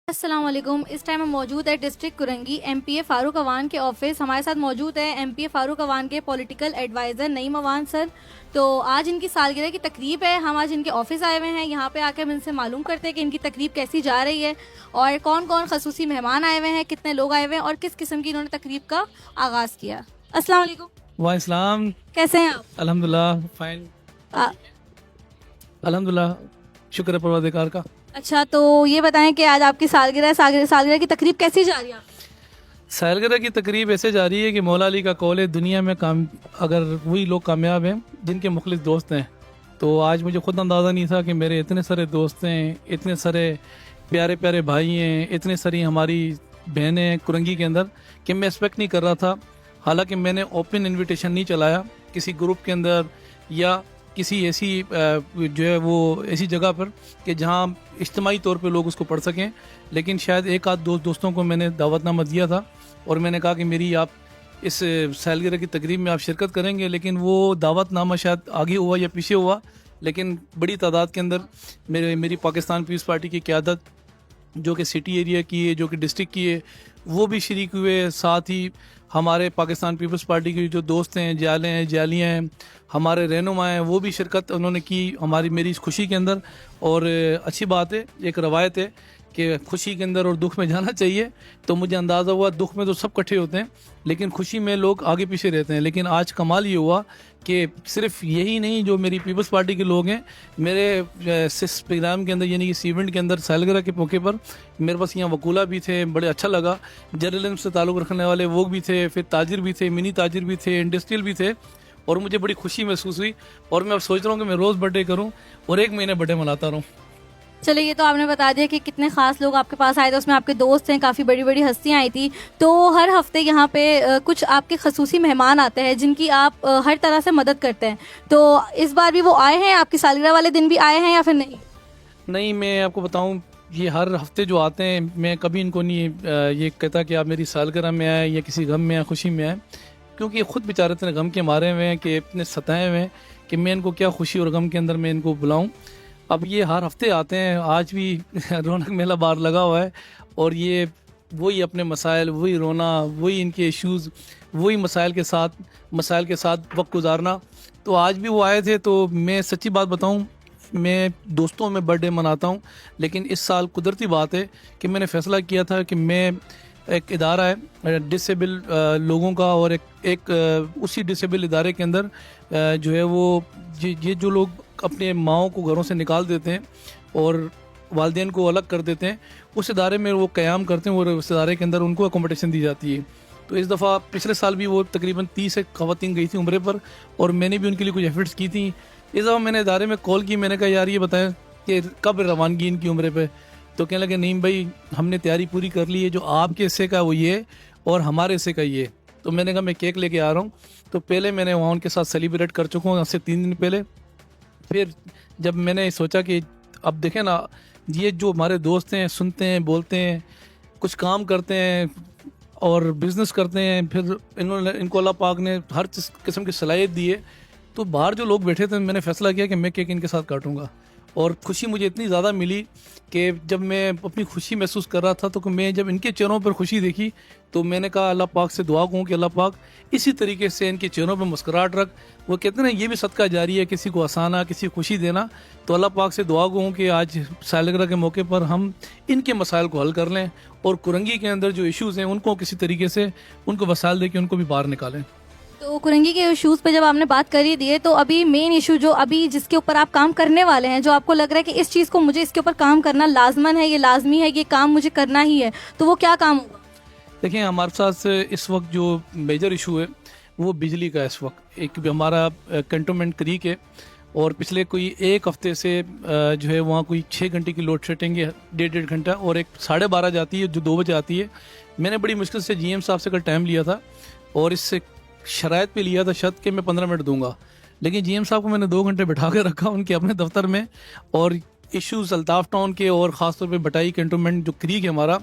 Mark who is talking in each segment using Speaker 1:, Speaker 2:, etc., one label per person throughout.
Speaker 1: السلام علیکم. اس ٹائم ہم موجود ہے ڈسٹرکٹ کرنگی ایم پی اے فاروق اوان کے آفس. ہمارے ساتھ موجود ہے ایم پی اے فاروق اوان کے پولیٹیکل ایڈوائزر نعیم اوان سر. تو آج ان کی سالگرہ کی تقریب ہے. ہم آج ان کے آفس آئے ہوئے ہیں. یہاں پہ آ کے ہم ان سے معلوم کرتے ہیں کہ ان کی تقریب کیسی جا رہی ہے اور کون کون خصوصی مہمان آئے ہوئے ہیں, کتنے لوگ آئے ہوئے ہیں اور کس قسم کی انہوں نے تقریب کا آغاز کیا. السلام علیکم.
Speaker 2: وعلیکم السلام.
Speaker 1: کیسے ہیں آپ؟
Speaker 2: الحمدللہ فائن. الحمدللہ شکر ہے پروردگار کا.
Speaker 1: اچھا, تو یہ بتائیں کہ آج آپ کی سالگرہ کی تقریب کیسی جا رہی ہے؟
Speaker 2: سالگرہ کی تقریب ایسے جا رہی ہے کہ مولا علی کا قول ہے, دنیا میں اگر وہی لوگ کامیاب ہیں جن کے مخلص دوست ہیں. تو آج مجھے خود اندازہ نہیں تھا کہ میرے اتنے سارے دوست ہیں, اتنے سارے پیارے پیارے بھائی ہیں, اتنے ساری ہماری بہنیں ہیں کرنگی کے اندر, کہ میں ایکسپیکٹ نہیں کر رہا تھا. حالانکہ میں نے اوپن انویٹیشن نہیں چلایا کسی گروپ کے اندر یا کسی ایسی جو ہے وہ ایسی جگہ پر کہ جہاں اجتماعی طور پہ لوگ اس کو پڑھ سکیں, لیکن شاید ایک آدھ دوستوں کو میں نے دعوت نامہ دیا تھا اور میں نے کہا کہ میری آپ اس سالگرہ کی تقریب میں آپ شرکت کریں گے. لیکن وہ دعوت نامہ شاید آگے ہوا یا پیچھے ہوا, لیکن بڑی تعداد کے اندر میری پاکستان پیپلز پارٹی کی قیادت جو کہ سٹی ایریا کی ہے, جو کہ ڈسٹرکٹ کی ہے, وہ بھی شریک ہوئے. ساتھ ہی ہمارے پاکستان پیپلز پارٹی کے جو دوست ہیں, جالے ہیں, جالیاں ہیں, ہمارے رہنما ہیں, وہ بھی شرکت انہوں نے کی میری اس خوشی کے اندر. اور اچھی بات ہے, ایک روایت ہے کہ خوشی کے اندر اور دکھ میں جانا چاہیے. تو مجھے اندازہ ہوا دکھ میں تو سب اکٹھے ہوتے ہیں لیکن خوشی میں لوگ آگے پیچھے رہتے ہیں. لیکن آج کمال یہ ہوا کہ صرف یہی نہیں, جو میری پیپلز پارٹی کے لوگ ہیں میرے اس پروگرام کے اندر یعنی کہ اس ایونٹ کے اندر سالگرہ کے موقع پر میرے پاس یہاں وکولا بھی تھے, بڑے اچھا لگا. جرنلزم سے تعلق رکھنے والے وہ بھی تھے, پھر تاجر بھی تھے, منی تاجر بھی تھے, انڈسٹریل بھی تھے, اور مجھے بڑی خوشی محسوس ہوئی. اور میں اب سوچ رہا ہوں کہ میں روز برتھ ڈے کروں اور ایک مہینے برتھ ڈے مناتا رہوں.
Speaker 1: چلے, یہ تو آپ نے بتا دیا کہ کتنے خاص لوگ آپ کے پاس آئے تھے, اس میں آپ کے دوست ہیں, کافی بڑی بڑی ہستیاں آئی تھی. تو ہر ہفتے یہاں پہ کچھ آپ کے خصوصی مہمان آتے ہیں جن کی آپ ہر طرح سے مدد کرتے ہیں. تو اس بار بھی وہ آئے ہیں, آپ کی سالگرہ والے دن بھی آئے ہیں یا پھر نہیں؟
Speaker 2: نہیں, میں آپ کو بتاؤں, یہ ہر ہفتے جو آتے ہیں میں کبھی ان کو نہیں یہ کہتا کہ آپ میری سالگرہ میں آئے یا کسی غم میں آئے, خوشی میں آئے, کیونکہ یہ خود بیچارے اتنے غم کے مارے ہوئے ہیں کہ اتنے ستائے ہوئے ہیں کہ میں ان کو کیا خوشی اور غم کے اندر میں ان کو بلاؤں. اب یہ ہر ہفتے آتے ہیں, آج بھی رونق میلہ بار لگا ہوا ہے, اور یہ وہی اپنے مسائل, وہی رونا, وہی ان کے ایشوز, وہی مسائل کے ساتھ وقت گزارنا. تو آج بھی وہ آئے تھے. تو میں سچی بات بتاؤں, میں دوستوں میں برتھ ڈے مناتا ہوں, لیکن اس سال قدرتی بات ہے کہ میں نے فیصلہ کیا تھا کہ میں ایک ادارہ ہے ڈسیبل لوگوں کا, اور ایک اسی ڈسیبل ادارے کے اندر جو ہے وہ یہ جو لوگ اپنے ماؤں کو گھروں سے نکال دیتے ہیں اور والدین کو الگ کر دیتے ہیں, اس ادارے میں وہ قیام کرتے ہیں اور اس ادارے کے اندر ان کو اکوموڈیشن دی جاتی ہے. تو اس دفعہ پچھلے سال بھی وہ تقریباً 30 خواتین گئی تھیں عمرے پر, اور میں نے بھی ان کے لیے کچھ ایفرٹس کی تھیں. اس دفعہ میں نے ادارے میں کال کی, میں نے کہا یار یہ بتائیں کہ کب روانگی ان کی عمرے پہ. تو کہنے لگے نہیں بھائی, ہم نے تیاری پوری کر لی ہے, جو آپ کے حصے کا وہ یہ اور ہمارے حصے کا یہ. تو میں نے کہا میں کیک لے کے آ رہا ہوں. تو پہلے میں نے وہاں ان کے ساتھ سیلیبریٹ کر چکا ہوں, آج سے 3 دن پہلے. پھر جب میں نے سوچا کہ اب دیکھیں نا, یہ جو ہمارے دوست ہیں, سنتے ہیں, بولتے ہیں, کچھ کام کرتے ہیں اور بزنس کرتے ہیں, پھر ان کو اللہ پاک نے ہر قسم کی صلاحیت دی ہے. تو باہر جو لوگ بیٹھے تھے, میں نے فیصلہ کیا کہ میں کیک ان کے ساتھ کاٹوں گا. اور خوشی مجھے اتنی زیادہ ملی کہ جب میں اپنی خوشی محسوس کر رہا تھا, تو میں جب ان کے چہروں پر خوشی دیکھی تو میں نے کہا اللہ پاک سے دعا کروں کہ اللہ پاک اسی طریقے سے ان کے چہروں پہ مسکراہٹ رکھ. وہ کہتے ہیں یہ بھی صدقہ جاری ہے, کسی کو ہنسانا, کسی کو خوشی دینا. تو اللہ پاک سے دعا کروں کہ آج سالگرہ کے موقع پر ہم ان کے مسائل کو حل کر لیں, اور کرنگی کے اندر جو ایشوز ہیں ان کو کسی طریقے سے ان کو وسائل دے کے ان کو بھی باہر نکالیں.
Speaker 1: تو کرنگی کے ایشوز پہ جب آپ نے بات کر ہی دی ہے, تو ابھی مین ایشو جو ابھی جس کے اوپر آپ کام کرنے والے ہیں, جو آپ کو لگ رہا ہے کہ اس چیز کو مجھے اس کے اوپر کام کرنا لازمن ہے, یہ لازمی ہے, یہ کام مجھے کرنا ہی ہے, تو وہ کیا کام ہوگا؟
Speaker 2: دیکھیں, ہمارے ساتھ اس وقت جو میجر ایشو ہے وہ بجلی کا. اس وقت ایک ہمارا کنٹونمنٹ کریک ہے, اور پچھلے کوئی 1 ہفتے سے جو ہے وہاں کوئی 6 گھنٹے کی لوڈ شیڈنگ ہے, 1.5 گھنٹہ, اور ایک 12:30 جاتی ہے جو 2 بجے آتی ہے. میں نے بڑی مشکل سے جی ایم صاحب سے کل ٹائم لیا تھا, اور اس سے شرائط پہ لیا تھا شرط کہ میں 15 منٹ دوں گا, لیکن جی ایم صاحب کو میں نے 2 گھنٹے بٹھا کے رکھا ان کے اپنے دفتر میں. اور ایشوز الطاف ٹاؤن کے, اور خاص طور پہ بٹائی کنٹونمنٹ جو کریک ہے ہمارا,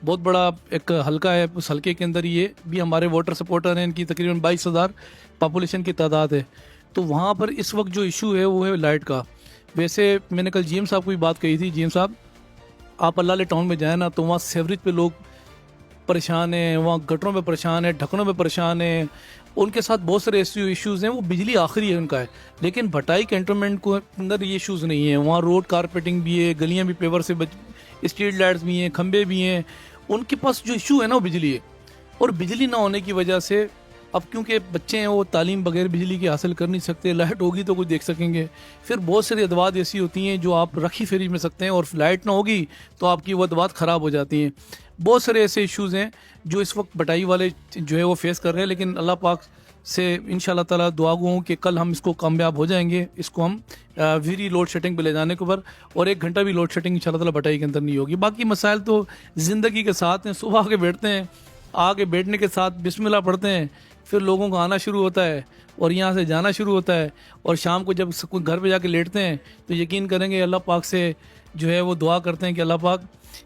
Speaker 2: بہت بڑا ایک حلقہ ہے, اس حلقے کے اندر یہ بھی ہمارے ووٹر سپورٹر ہیں, ان کی تقریباً 22,000 پاپولیشن کی تعداد ہے. تو وہاں پر اس وقت جو ایشو ہے وہ ہے لائٹ کا. ویسے میں نے کل جی ایم صاحب کو بھی بات کہی تھی, جی ایم صاحب آپ اللہ علیہ ٹاؤن میں جائیں نا تو وہاں سیوریج پہ لوگ پریشان ہیں, وہاں گٹروں پہ پریشان ہیں, ڈھکنوں پہ پریشان ہیں, ان کے ساتھ بہت سارے ایسے ایشوز ہیں. وہ بجلی آخری ہے ان کا ہے, لیکن بھٹائی کینٹونمنٹ کو اندر یہ ایشوز نہیں ہیں. وہاں روڈ کارپیٹنگ بھی ہے, گلیاں بھی پیور سے اسٹریٹ لائٹس بھی ہیں, کھمبے بھی ہیں. ان کے پاس جو ایشو ہے نا وہ بجلی ہے. اور بجلی نہ ہونے کی وجہ سے اب کیونکہ بچے ہیں وہ تعلیم بغیر بجلی کے حاصل کر نہیں سکتے, لائٹ ہوگی تو کچھ دیکھ سکیں گے. پھر بہت ساری ادوات ایسی ہوتی ہیں جو آپ رکھی فری میں سکتے ہیں, اور لائٹ نہ ہوگی تو آپ کی وہ ادوات خراب ہو جاتی ہیں. بہت سارے ایسے ایشوز ہیں جو اس وقت بٹائی والے جو ہے وہ فیس کر رہے ہیں, لیکن اللہ پاک سے انشاءاللہ تعالیٰ دعا گو ہوں کہ کل ہم اس کو کامیاب ہو جائیں گے. اس کو ہم ویری لوڈ شیڈنگ پہ لے جانے کے اوپر, اور 1 گھنٹہ بھی لوڈ شیڈنگ انشاءاللہ تعالیٰ بٹائی کے اندر نہیں ہوگی. باقی مسائل تو زندگی کے ساتھ ہیں. صبح کے بیٹھتے ہیں, آگے بیٹھنے کے ساتھ بسم اللہ پڑھتے ہیں, پھر لوگوں کا آنا شروع ہوتا ہے اور یہاں سے جانا شروع ہوتا ہے, اور شام کو جب گھر پہ جا کے لیٹتے ہیں تو یقین کریں گے اللہ پاک سے جو ہے وہ دعا کرتے ہیں کہ اللہ پاک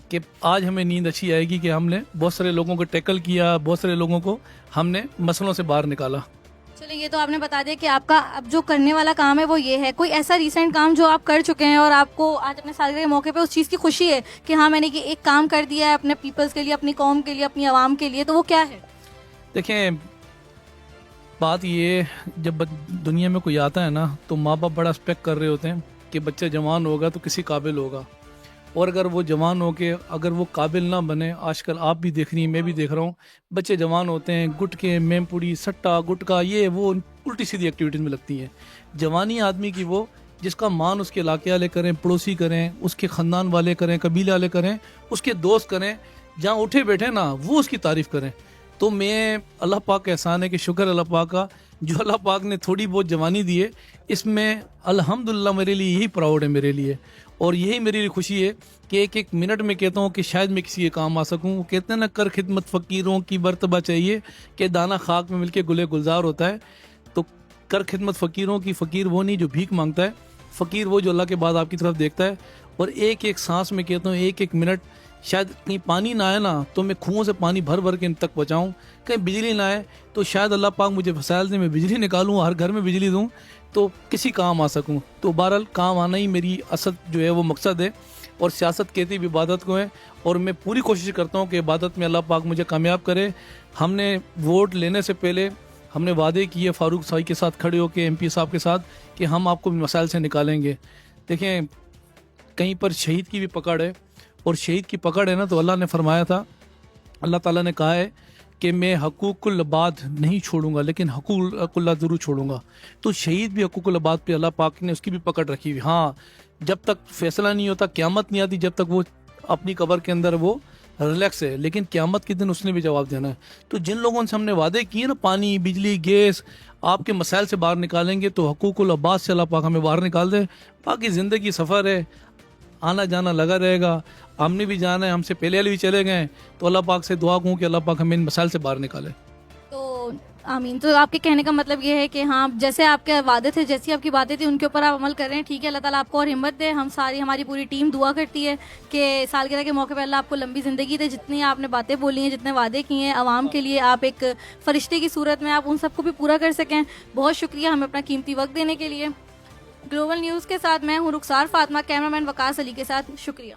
Speaker 2: کہ آج ہمیں نیند اچھی آئے گی کہ ہم نے بہت سارے لوگوں کو ٹیکل کیا, بہت سارے لوگوں کو ہم نے مسئلوں سے باہر نکالا.
Speaker 1: چلیں یہ تو آپ نے بتا دیا کہ آپ کا اب جو کرنے والا کام ہے وہ یہ ہے. کوئی ایسا ریسنٹ کام جو آپ کر چکے ہیں اور آپ کو آج اپنے سالگرہ کے موقع پہ اس چیز کی خوشی ہے کہ ہاں میں نے ایک کام کر دیا ہے اپنے پیپلز کے لیے, اپنی قوم کے لیے, اپنی عوام کے لیے, تو وہ کیا ہے؟
Speaker 2: دیکھیں بات یہ, جب دنیا میں کوئی آتا ہے نا تو ماں باپ بڑا ایکسپیکٹ کر رہے ہوتے ہیں کہ بچہ جوان ہوگا تو کسی قابل ہوگا, اور اگر وہ جوان ہو کے اگر وہ قابل نہ بنے, آج کل آپ بھی دیکھ رہی ہیں, میں بھی دیکھ رہا ہوں, بچے جوان ہوتے ہیں گٹکے, میم پوڑی, سٹا, گٹکا, یہ وہ الٹی سیدھی ایکٹیویٹیز میں لگتی ہیں. جوانی آدمی کی وہ جس کا مان اس کے علاقے والے کریں, پڑوسی کریں, اس کے خاندان والے کریں, قبیلے والے کریں, اس کے دوست کریں, جہاں اٹھے بیٹھے نا وہ اس کی تعریف کریں. تو میں اللہ پاک کا احسان ہے کہ شکر اللہ پاک کا جو اللہ پاک نے تھوڑی بہت جوانی دی ہے, اس میں الحمدللہ میرے لیے یہی پراؤڈ ہے میرے لیے, اور یہی میری لیے خوشی ہے کہ 1 منٹ میں کہتا ہوں کہ شاید میں کسی کے کام آ سکوں. وہ کہتے ہیں نا کر خدمت فقیروں کی مرتبہ چاہیے کہ دانہ خاک میں مل کے گلے گلزار ہوتا ہے. تو کر خدمت فقیروں کی, فقیر وہ نہیں جو بھیک مانگتا ہے, فقیر وہ جو اللہ کے بعد آپ کی طرف دیکھتا ہے. اور ایک سانس میں کہتا ہوں 1 منٹ, شاید کہیں پانی نہ آئے نا تو میں کنوؤں سے پانی بھر بھر کے ان تک پہنچاؤں, کہیں بجلی نہ آئے تو شاید اللہ پاک مجھے وسائل دے, میں بجلی نکالوں, ہر گھر میں بجلی دوں تو کسی کام آ سکوں. تو بہرحال کام آنا ہی میری اصل جو ہے وہ مقصد ہے, اور سیاست کہتی بھی عبادت کو ہے, اور میں پوری کوشش کرتا ہوں کہ عبادت میں اللہ پاک مجھے کامیاب کرے. ہم نے ووٹ لینے سے پہلے ہم نے وعدے کیے فاروق صاحب کے ساتھ کھڑے ہو کے, MP صاحب کے ساتھ, کہ ہم آپ کو مسائل سے نکالیں گے. دیکھیں کہیں پر شہید کی بھی پکڑ ہے, اور شہید کی پکڑ ہے نا تو اللہ نے فرمایا تھا, اللہ تعالیٰ نے کہا ہے کہ میں حقوق العباد نہیں چھوڑوں گا لیکن حقوق اللہ ضرور چھوڑوں گا. تو شہید بھی حقوق العباد پہ اللہ پاک نے اس کی بھی پکڑ رکھی ہوئی. ہاں جب تک فیصلہ نہیں ہوتا, قیامت نہیں آتی, جب تک وہ اپنی قبر کے اندر وہ ریلیکس ہے, لیکن قیامت کے دن اس نے بھی جواب دینا ہے. تو جن لوگوں سے ہم نے وعدے کیے نا, پانی, بجلی, گیس, آپ کے مسائل سے باہر نکالیں گے, تو حقوق العباد سے اللہ پاک ہمیں باہر نکال دے. باقی زندگی سفر ہے, آنا جانا لگا رہے گا. ہم نے بھی جانا ہے, ہم سے پہلے والے بھی چلے گئے, تو اللہ پاک سے دعا کوں کہ اللہ پاک ہمیں ان مسائل سے باہر نکالے.
Speaker 1: تو آمین. تو آپ کے کہنے کا مطلب یہ ہے کہ ہاں جیسے آپ کے وعدے تھے, جیسی آپ کی باتیں تھیں, ان کے اوپر آپ عمل کر رہے ہیں. ٹھیک ہے, اللہ تعالیٰ آپ کو اور ہمت دے. ہماری پوری ٹیم دعا کرتی ہے کہ سالگرہ کے موقع پہ اللہ آپ کو لمبی زندگی دے. جتنی آپ نے باتیں بولی ہیں, جتنے وعدے کیے ہیں عوام کے لیے, آپ ایک فرشتے کی صورت میں آپ ان سب کو بھی پورا کر سکیں. بہت شکریہ ہمیں اپنا قیمتی وقت دینے کے لیے. گلوبل نیوز کے ساتھ میں ہوں رخسار فاطمہ, کیمرہ مین وقاص علی کے ساتھ. شکریہ.